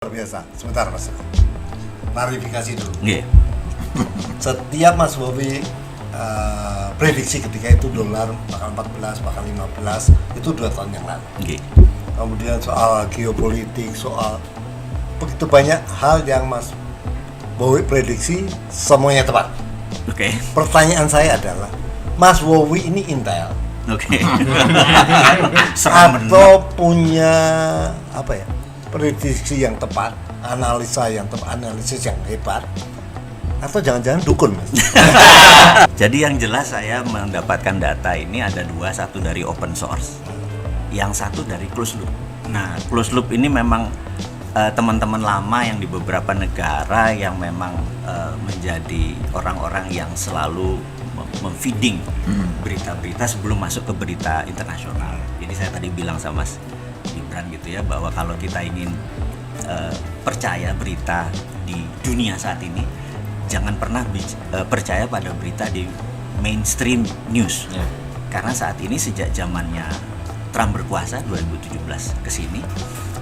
Luar biasa. Sebentar Mas. Klarifikasi dulu. Iya. Setiap Mas Bobi prediksi ketika itu dolar bakal 14, bakal 15 itu 2 tahun yang lalu. Iya. Kemudian soal geopolitik, soal begitu banyak hal yang Mas Bowi prediksi semuanya tepat. Oke. Pertanyaan saya adalah, Mas Bowi ini intel Oke. atau punya apa ya? Prediksi yang tepat, analisa yang tepat, analisis yang hebat, atau jangan-jangan dukun, Mas? Jadi yang jelas saya mendapatkan data ini ada dua, satu dari open source, yang satu dari closed loop. Nah, closed loop ini memang teman-teman lama yang di beberapa negara yang memang menjadi orang-orang yang selalu memfeeding berita-berita sebelum masuk ke berita internasional. Jadi saya tadi bilang sama Mas Gibran gitu ya, bahwa kalau kita ingin percaya berita di dunia saat ini, jangan pernah percaya pada berita di mainstream news. Karena saat ini sejak zamannya Trump berkuasa 2017 ke sini,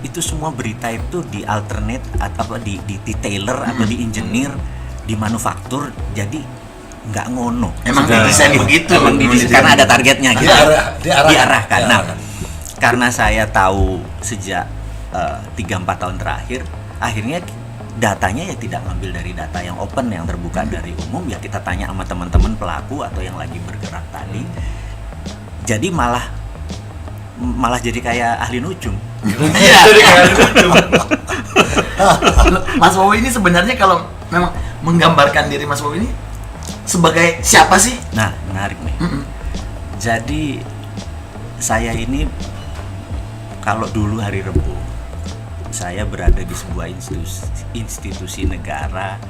itu semua berita itu di alternate atau di tailor atau di engineer, di manufaktur, jadi nggak ngono. Emang didesain begitu. Emang didesain karena ada targetnya gitu. Diarahkan. Nah, Diarahkan. karena saya tahu sejak 3-4 tahun terakhir, akhirnya datanya ya tidak ngambil dari data yang open, yang terbuka dari umum, ya kita tanya sama teman-teman pelaku atau yang lagi bergerak tadi. Jadi malah jadi kayak ahli nujum. Iya. Mas Bowi ini sebenarnya kalau memang menggambarkan diri Mas Bowi ini sebagai siapa sih? Nah, menarik nih. Jadi saya ini kalau dulu hari Rebo, saya berada di sebuah institusi negara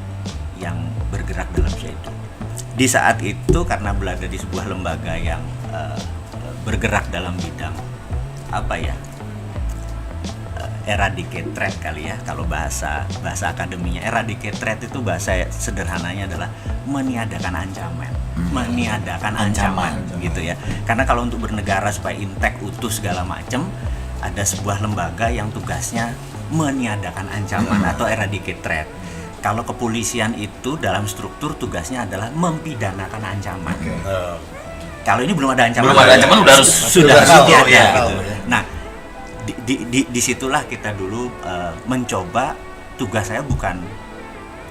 yang bergerak dalam itu. Di saat itu karena berada di sebuah lembaga yang bergerak dalam bidang apa ya? Eradicate threat kali ya, kalau bahasa akademinya. Eradicate threat itu bahasa sederhananya adalah meniadakan ancaman. Meniadakan ancaman gitu ya. Karena kalau untuk bernegara supaya intact, utuh segala macam, ada sebuah lembaga yang tugasnya meniadakan ancaman atau eradicate threat. Kalau kepolisian itu dalam struktur tugasnya adalah mempidanakan ancaman. Kalau ini belum ada ancaman. Belum ada ancaman udah harus sudah tahu, ya, ya. gitu. Nah, disitulah kita dulu mencoba. Tugas saya bukan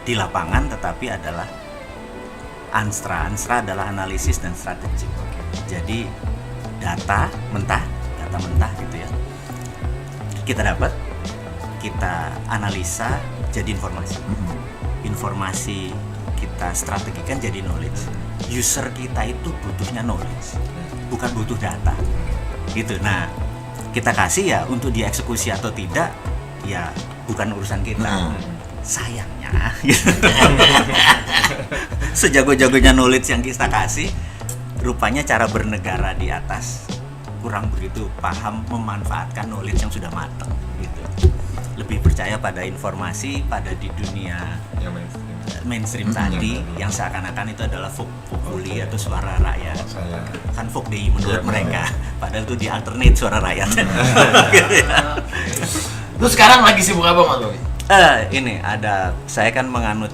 di lapangan tetapi adalah Anstra adalah analisis dan strategi. Jadi data mentah gitu ya, kita dapat, kita analisa jadi informasi kita strategikan jadi knowledge. User kita itu butuhnya knowledge, bukan butuh data gitu. Nah, kita kasih ya, untuk dieksekusi atau tidak ya bukan urusan kita. Sayangnya sejago-jagonya knowledge yang kita kasih, rupanya cara bernegara di atas kurang begitu paham memanfaatkan knowledge yang sudah matang gitu. Lebih percaya pada informasi, pada di dunia mainstream tadi yang seakan-akan itu adalah populi atau suara rakyat. Kan folk day menurut mereka, padahal itu di alternate suara rakyat. Terus sekarang lagi sibuk apa Mas Bowi? Ini ada, saya kan menganut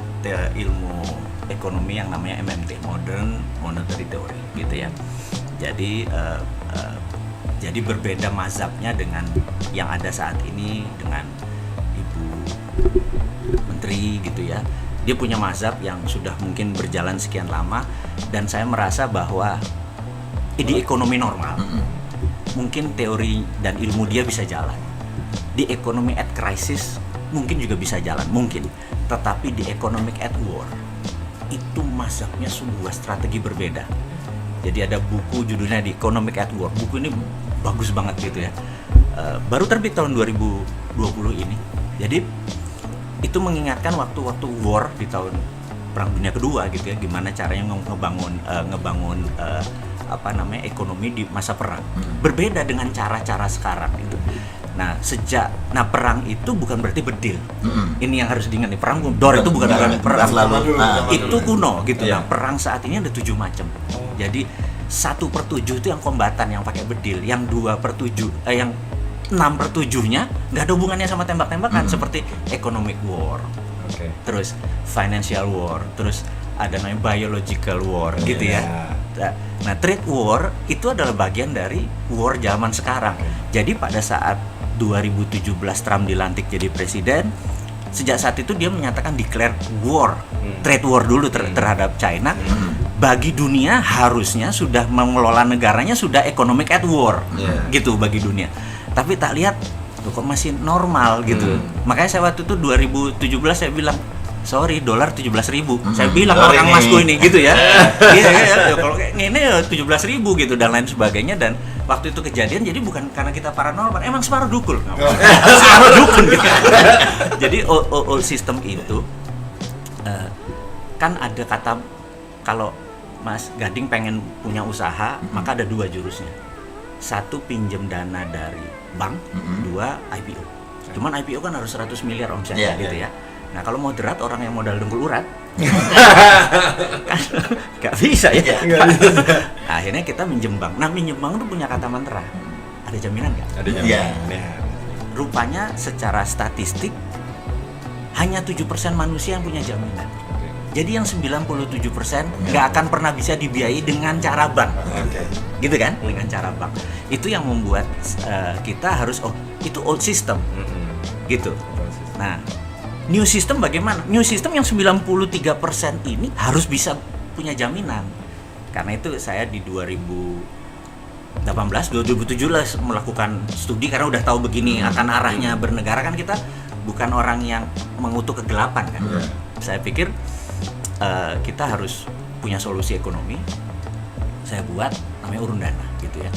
ilmu ekonomi yang namanya MMT, Modern Monetary Theory gitu ya. Jadi berbeda mazhabnya dengan yang ada saat ini dengan Ibu Menteri gitu ya. Dia punya mazhab yang sudah mungkin berjalan sekian lama, dan saya merasa bahwa di ekonomi normal mungkin teori dan ilmu dia bisa jalan. Di ekonomi at crisis mungkin juga bisa jalan, mungkin. Tetapi di economic at war itu mazhabnya sebuah strategi berbeda. Jadi ada buku judulnya The Economic at War. Buku ini bagus banget gitu ya. Baru terbit tahun 2020 ini. Jadi itu mengingatkan waktu-waktu war di tahun Perang Dunia Kedua gitu ya, gimana caranya ngebangun ekonomi di masa perang. Berbeda dengan cara-cara sekarang itu. Nah, perang itu bukan berarti bedil. Ini yang harus diingat nih, perang dor itu bukan perang lalu. Itu kuno gitu. Nah, perang saat ini ada 7 macam. Jadi 1/7 itu yang kombatan yang pakai bedil, yang 2/7 yang 6/7-nya nggak ada hubungannya sama tembak-tembakan, seperti economic war, terus financial war, terus ada namanya biological war gitu ya. Nah, trade war itu adalah bagian dari war zaman sekarang. Jadi pada saat 2017 Trump dilantik jadi presiden, sejak saat itu dia menyatakan declare war, trade war dulu terhadap China. Bagi dunia harusnya sudah mengelola negaranya sudah economic at war, gitu bagi dunia. Tapi tak lihat kok masih normal gitu. Makanya saya waktu itu 2017 saya bilang, sorry, dolar 17.000. Saya bilang ke orang masku ini gitu ya. Iya, kalau kayak gini 17.000 gitu dan lain sebagainya. Dan waktu itu kejadian, jadi bukan karena kita paranormal, emang separuh dukun. Separuh dukun gitu. Jadi old system itu kan ada kata, kalau Mas Gading pengen punya usaha, maka ada 2 jurusnya. 1 pinjem dana dari bank, 2 IPO. Cuman IPO kan harus 100 miliar omsetnya gitu ya. Nah, kalau moderat, orang yang modal dengkul urat kan nggak bisa ya. Nah, akhirnya kita minjem bank. Nah, minjem bank itu punya kata mantra. Ada jaminan nggak? Ada jaminan. Rupanya secara statistik hanya 7% manusia yang punya jaminan. Jadi yang 97% nggak akan pernah bisa dibiayai dengan cara bank. Gitu kan? Dengan cara bank. Itu yang membuat kita harus, itu old system. Gitu. Nah, new system bagaimana? New system yang 93% ini harus bisa punya jaminan. Karena itu saya di 2017 melakukan studi, karena udah tahu begini akan arahnya bernegara, kan kita bukan orang yang mengutuk kegelapan kan. Saya pikir kita harus punya solusi ekonomi. Saya buat namanya urun dana gitu ya.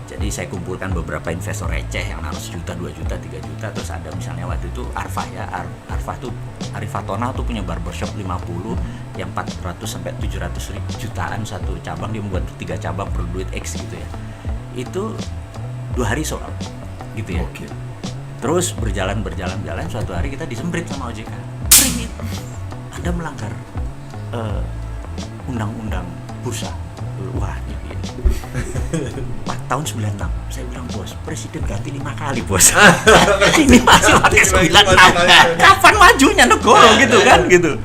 Jadi saya kumpulkan beberapa investor receh yang naruh 1 juta, 2 juta, 3 juta. Terus ada misalnya waktu itu Arfah ya, Arfah tuh, Arifatona tuh punya barbershop 50 yang 400 sampai 700 jutaan satu cabang, dia membuat 3 cabang per duit X gitu ya. Itu 2 hari soal gitu ya. Terus berjalan suatu hari kita disemprit sama OJK. Ini Anda melanggar undang-undang bursa. Wah, ini 4 tahun 96. Saya bilang, bos, presiden ganti 5 kali, bos. Ini masih pakai 96. Kapan majunya negara gitu kan gitu.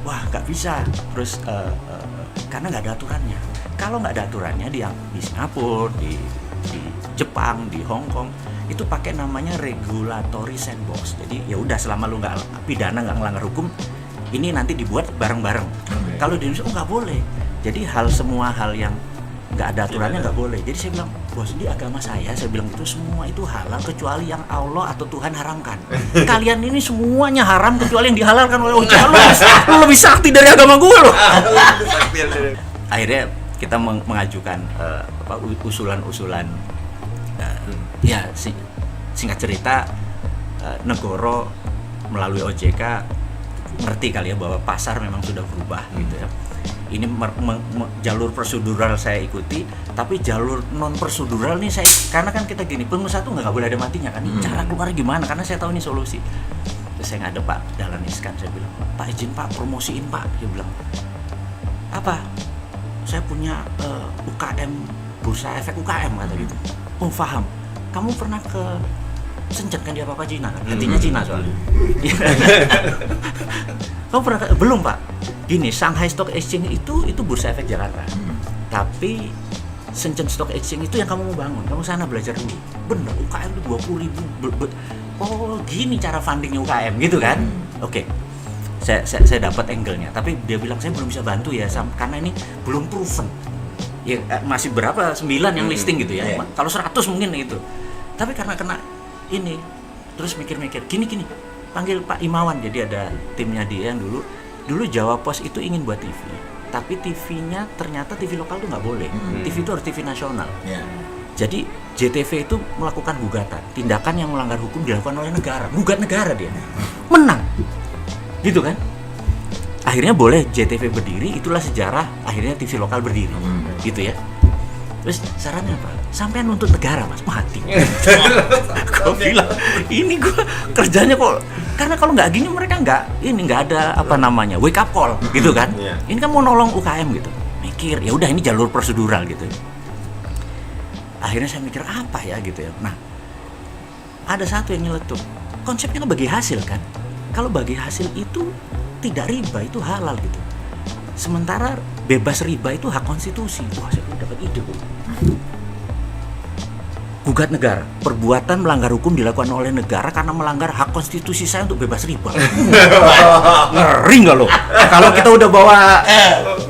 Wah, nggak bisa. Terus karena nggak ada aturannya. Kalau nggak ada aturannya di Singapura, di Jepang, di Hong Kong, itu pakai namanya regulatory sandbox. Jadi ya udah, selama lu nggak pidana, nggak ngelanggar hukum, ini nanti dibuat bareng-bareng. Kalau di Indonesia nggak boleh. Jadi semua hal yang nggak ada aturannya nggak boleh. Jadi saya bilang, bos, di agama saya bilang itu semua itu halal kecuali yang Allah atau Tuhan haramkan. Kalian ini semuanya haram kecuali yang dihalalkan oleh OJK. Lu lebih sakti dari agama gue loh. Akhirnya kita mengajukan usulan-usulan. Ya singkat cerita, negara melalui OJK ngerti kali ya bahwa pasar memang sudah berubah gitu ya. Ini jalur prosedural saya ikuti, tapi jalur non prosedural nih saya, karena kan kita gini, pengusaha tuh nggak boleh ada matinya kan. Cara keluar gimana? Karena saya tahu ini solusi. Terus saya ngadep Pak Dahlan Iskan, saya bilang, Pak izin Pak, promosiin Pak. Dia bilang, apa? Saya punya UKM, bursa efek UKM kata gitu. Oh paham. Kamu pernah ke Shenzhen kan, dia apa Cina kan? Hatinya Cina soalnya. Kamu pernah belum Pak? Gini, Shanghai Stock Exchange itu bursa efek Jakarta. Tapi Shenzhen Stock Exchange itu yang kamu mau bangun. Kamu sana belajar dulu. Bener, UKM itu 20.000. Oh, gini cara fundingnya UKM gitu kan? Oke. Saya dapat angle-nya. Tapi dia bilang saya belum bisa bantu ya, karena ini belum proven. Ya masih berapa? 9 yang listing gitu ya. Kalau 100 mungkin gitu. Tapi karena kena ini, terus mikir-mikir, gini, panggil Pak Imawan. Jadi ada timnya dia yang dulu Jawa Pos itu ingin buat TV, tapi TV-nya ternyata TV lokal tuh nggak boleh. TV itu harus TV nasional. Jadi JTV itu melakukan gugatan, tindakan yang melanggar hukum dilakukan oleh negara, gugat negara dia, menang, gitu kan? Akhirnya boleh JTV berdiri, itulah sejarah akhirnya TV lokal berdiri, gitu ya. Terus sarannya apa? Sampai nuntut negara mas, mati. Gue bilang, ini gue kerjanya kok, karena kalau nggak gini mereka nggak ada apa namanya wake up call gitu kan. Ini kan mau nolong UKM gitu, mikir ya udah ini jalur prosedural gitu. Akhirnya saya mikir apa ya gitu ya. Nah ada satu yang nyeletuk. Konsepnya kan bagi hasil kan. Kalau bagi hasil itu tidak riba, itu halal gitu. Sementara bebas riba itu hak konstitusi. Wah, saya dapat ide kok. Gugat negara, perbuatan melanggar hukum dilakukan oleh negara karena melanggar hak konstitusi saya untuk bebas riba. Ngeri nggak lo? Kalau kita udah bawa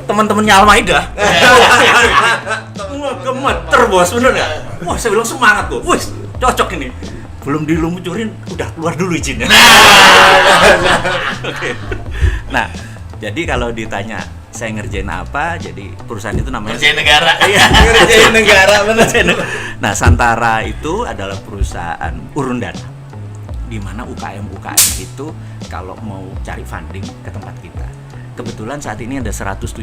teman-temannya Al-Maidah, gemeter bos, bener nggak? Wah, saya bilang semangat kok. Wih, cocok ini. Belum dilumucurin, udah keluar dulu izinnya. Oke. Nah, jadi kalau ditanya saya ngerjain apa, jadi perusahaan itu namanya Ngerjain negara. Iya, ngerjain negara, benar. Nah, Santara itu adalah perusahaan urun dana, di mana UKM itu kalau mau cari funding ke tempat kita. Kebetulan saat ini ada 170.000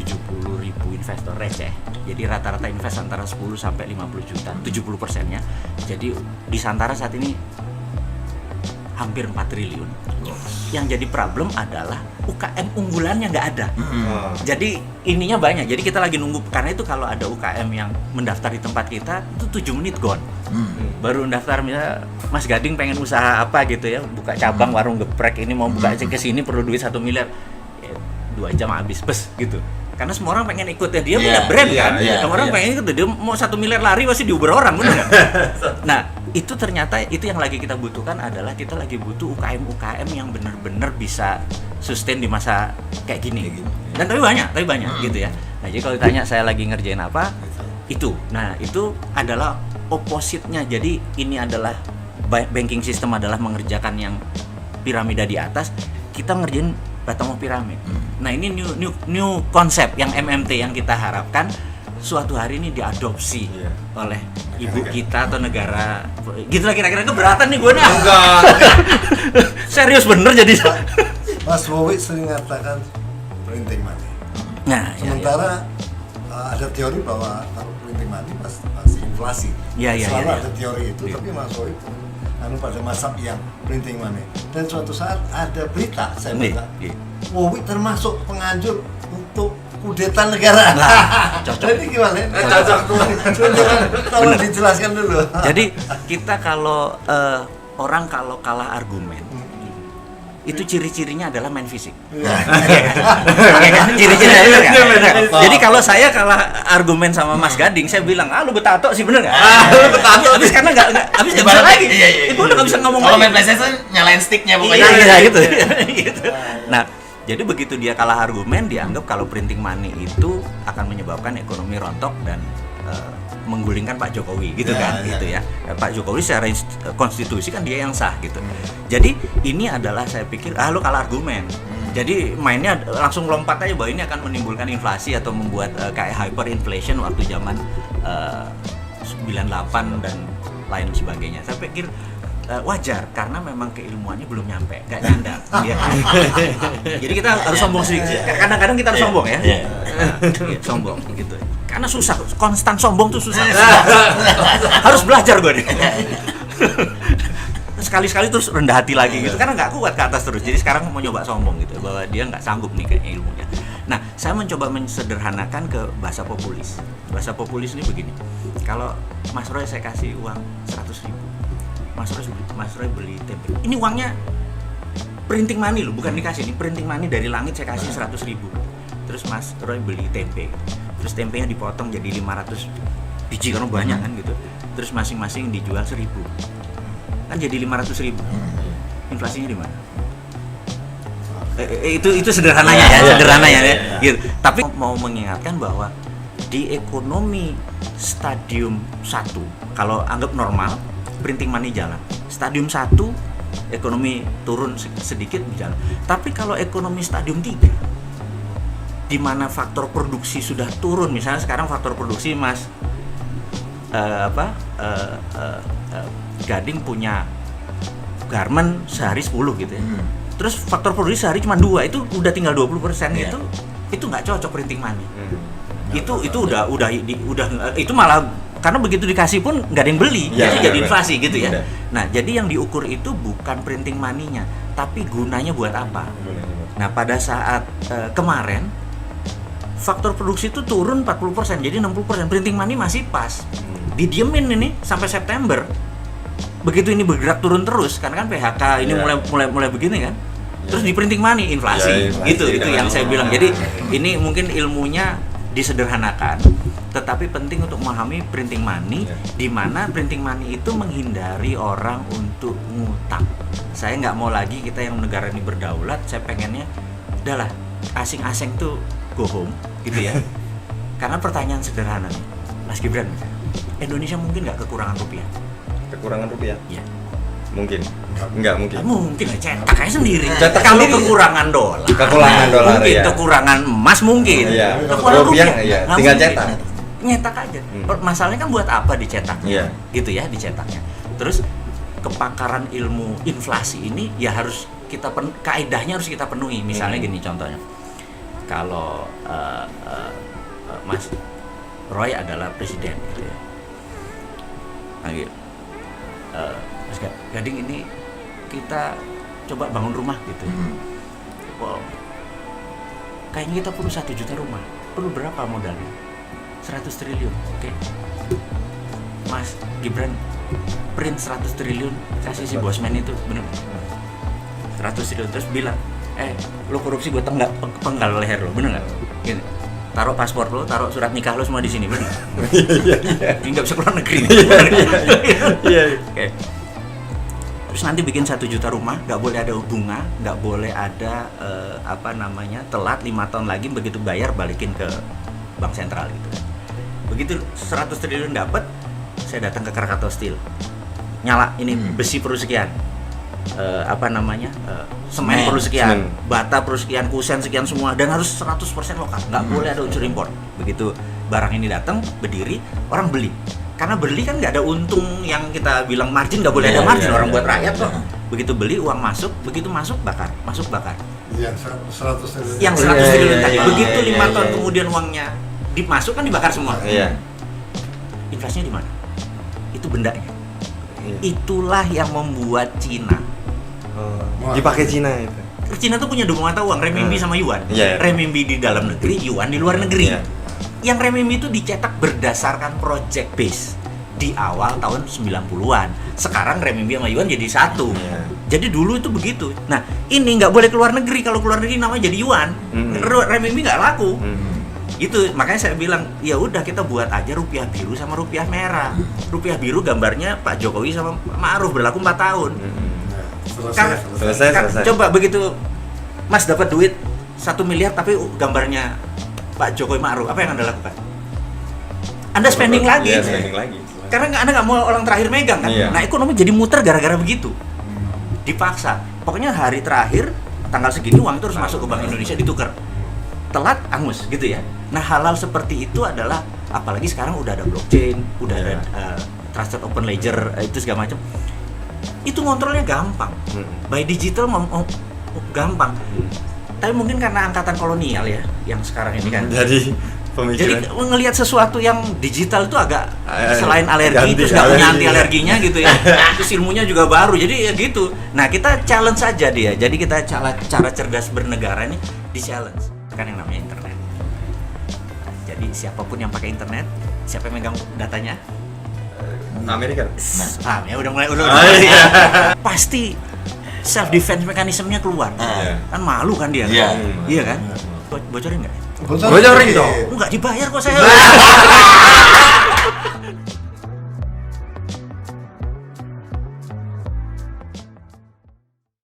investor receh. Jadi rata-rata invest antara 10 sampai 50 juta, 70%-nya. Jadi di Santara saat ini hampir 4 triliun. Yang jadi problem adalah UKM unggulannya nggak ada. Jadi ininya banyak. Jadi kita lagi nunggu, karena itu kalau ada UKM yang mendaftar di tempat kita itu 7 menit gone. Baru mendaftar, misalnya Mas Gading pengen usaha apa gitu ya, buka cabang warung geprek, ini mau buka ke sini perlu duit 1 miliar. 2 jam habis bes gitu. Karena semua orang pengen ikut ya, dia punya brand kan. Semua orang pengen ikut, dia mau 1 miliar lari pasti diuber orang, bener nggak? Nah, itu ternyata itu yang lagi kita butuhkan adalah kita lagi butuh UKM yang benar-benar bisa sustain di masa kayak gini. Dan tapi banyak gitu ya. Nah, jadi kalau ditanya saya lagi ngerjain apa, itu. Nah, itu adalah opposite-nya. Jadi ini adalah banking system adalah mengerjakan yang piramida di atas, kita ngerjain bottom of pyramid. Nah, ini new konsep yang MMT yang kita harapkan suatu hari ini diadopsi oleh ibu kita atau negara. Gitu lah kira-kira. Keberatan nih gue nih. Enggak. Serius bener jadi. Mas Wowi sering mengatakan printing money. Nah, sementara ada teori bahwa kalau printing money pasti inflasi. Selalu ada teori itu, tapi Mas Wowi pada masa yang printing money. Dan suatu saat ada berita, saya baca, Wowi termasuk penganjur untuk kudeta negara. Nah, cocok. Jadi gimana? Cocok tuh. Tolong dijelaskan dulu. Jadi kita kalau orang kalau kalah argumen, itu ciri-cirinya adalah main fisik. Iya kan? Ciri-cirinya itu kan? Jadi kalau saya kalah argumen sama Mas Gading, saya bilang, lu betato sih, bener nggak? Lu betato. Habis karena nggak bisa lagi. Itu udah nggak bisa ngomong lagi. Kalau main PlayStation nyalain sticknya pokoknya. Iya gitu. Nah, jadi begitu dia kalah argumen, dianggap kalau printing money itu akan menyebabkan ekonomi rontok dan menggulingkan Pak Jokowi gitu kan. Gitu ya. Pak Jokowi secara konstitusi kan dia yang sah gitu. Jadi ini adalah saya pikir lu kalah argumen. Jadi mainnya langsung lompat aja bahwa ini akan menimbulkan inflasi atau membuat kayak hyperinflation waktu zaman 98 dan lain sebagainya. Saya pikir wajar karena memang keilmuannya belum nyampe, nggak nyandar. Ya. Jadi kita harus sombong sedikit. Kadang-kadang kita harus sombong ya. Sombong gitu. Karena susah, konstan sombong tuh susah. Harus belajar gue nih. Sekali-sekali terus rendah hati lagi gitu, karena nggak kuat ke atas terus. Jadi sekarang mau nyoba sombong gitu, bahwa dia nggak sanggup nih kayaknya ilmunya. Nah, saya mencoba mensederhanakan ke bahasa populis. Bahasa populis ini begini, kalau Mas Roy saya kasih uang 100.000, Mas Roy beli tempe. Ini uangnya printing money loh, bukan dikasih, ini printing money dari langit saya kasih 100.000. Terus Mas Roy beli tempe. Terus tempenya dipotong jadi 500 biji karena banyak kan gitu. Terus masing-masing dijual 1.000. Kan jadi 500.000. Inflasinya di mana? Itu sederhananya ya. Gitu. Tapi mau mengingatkan bahwa di ekonomi stadium 1, kalau anggap normal, printing money jalan. Stadium 1 ekonomi turun sedikit jalan. Tapi kalau ekonomi stadium 3, di mana faktor produksi sudah turun, misalnya sekarang faktor produksi Mas Gading punya garment sehari 10 gitu ya. Terus faktor produksi sehari cuma 2, itu udah tinggal 20%. Itu nggak cocok printing money. Itu udah itu malah karena begitu dikasih pun nggak ada yang beli, jadi inflasi gitu ya. Nah, jadi yang diukur itu bukan printing money-nya, tapi gunanya buat apa. Nah, pada saat kemarin faktor produksi itu turun 40%, jadi 60%. Printing money masih pas. Didiemin ini sampai September. begitu ini bergerak turun terus, karena kan PHK ini mulai begini kan. Terus di printing money, inflasi, gitu yang saya bilang. Jadi ini mungkin ilmunya disederhanakan, tetapi penting untuk memahami printing money, di mana printing money itu menghindari orang untuk ngutang. Saya nggak mau lagi kita yang negara ini berdaulat, saya pengennya udahlah asing-asing tuh go home gitu ya. Karena pertanyaan sederhana nih, Mas Gibran, Indonesia mungkin nggak kekurangan rupiah? Kekurangan rupiah? Iya. Mungkin. Enggak mungkin. Mungkin lah, cetak aja sendiri. Kalau kekurangan dolar. Mungkin ya. Kekurangan emas mungkin. Iya. Kekurangan rupiah. Iya. Tinggal cetak. Nyetak aja. Masalahnya kan buat apa dicetaknya? Iya. Gitu ya, dicetaknya. Terus kepakaran ilmu inflasi ini ya harus kaidahnya harus kita penuhi. Misalnya gini contohnya. Kalau Mas Roy adalah presiden gitu ya. Nah, gitu. Mas Gading ini kita coba bangun rumah gitu. Wow. Kayaknya kita perlu 1 juta rumah. Perlu berapa modalnya? 100 triliun. Oke. Mas Gibran print 100 triliun kasih si bosman itu, bener. 100 triliun terus bilang, lo korupsi gue penggal leher lo, bener nggak? Gini. Taruh paspor lo, taruh surat nikah lo semua di sini, bener? Ini nggak bisa keluar negeri. Iya. Oke. Terus nanti bikin 1 juta rumah, nggak boleh ada bunga, nggak boleh ada telat 5 tahun lagi, begitu bayar balikin ke bank sentral gitu. Begitu 100 triliun dapat, saya datang ke Krakatau Steel, nyala ini besi perlu sekian, semen perlu sekian, bata perlu sekian, kusen sekian semua, dan harus 100% lokal, nggak boleh ada unsur impor. Begitu barang ini datang, berdiri, orang beli. Karena beli kan nggak ada untung yang kita bilang margin, nggak boleh ada margin, orang buat rakyat kok. Begitu beli, uang masuk, begitu masuk bakar. Yang 100 triliun. Yang 100 triliun tadi. Begitu 5 tahun kemudian uangnya dimasuk kan dibakar semua. Iya. Inflasinya di mana? Itu bendanya. Itulah yang membuat Cina. Dipakai Cina itu. Cina tuh punya 2 mata uang, renminbi sama yuan. Renminbi di dalam negeri, yuan di luar negeri. Yang renminbi itu dicetak berdasarkan project base di awal tahun 90-an. Sekarang renminbi sama yuan jadi satu. Jadi dulu itu begitu. Nah, ini nggak boleh keluar negeri. Kalau keluar negeri namanya jadi yuan. Renminbi nggak laku. Gitu. Makanya saya bilang, ya udah kita buat aja rupiah biru sama rupiah merah. Rupiah biru gambarnya Pak Jokowi sama Ma'ruf berlaku 4 tahun. Selesai. Coba begitu Mas dapat duit 1 miliar tapi gambarnya Pak Jokowi Ma'ruf, apa yang Anda lakukan? Anda spending lagi. Karena Anda nggak mau orang terakhir megang kan? Nah, ekonomi jadi muter gara-gara begitu. Dipaksa. Pokoknya hari terakhir tanggal segini uang itu harus masuk ke Bank Indonesia ditukar. Telat angus gitu ya. Nah, hal-hal seperti itu adalah, apalagi sekarang udah ada blockchain, udah ada trusted open ledger, itu segala macam. Itu ngontrolnya gampang. By digital gampang. Tapi mungkin karena angkatan kolonial ya, yang sekarang ini kan. Jadi ngelihat sesuatu yang digital itu agak selain alergi, terus nggak punya anti alerginya gitu ya. Terus ilmunya juga baru, jadi ya gitu. Nah, kita challenge saja dia. Jadi kita cara cerdas bernegara ini di challenge. Kan yang namanya internet. Jadi siapapun yang pakai internet, siapa yang megang datanya? Amerika. Ya udah mulai pasti self defense mekanismenya keluar. Kan malu kan dia. Iya kan? Bocorin nggak? Bocorin dong. Enggak dibayar kok saya.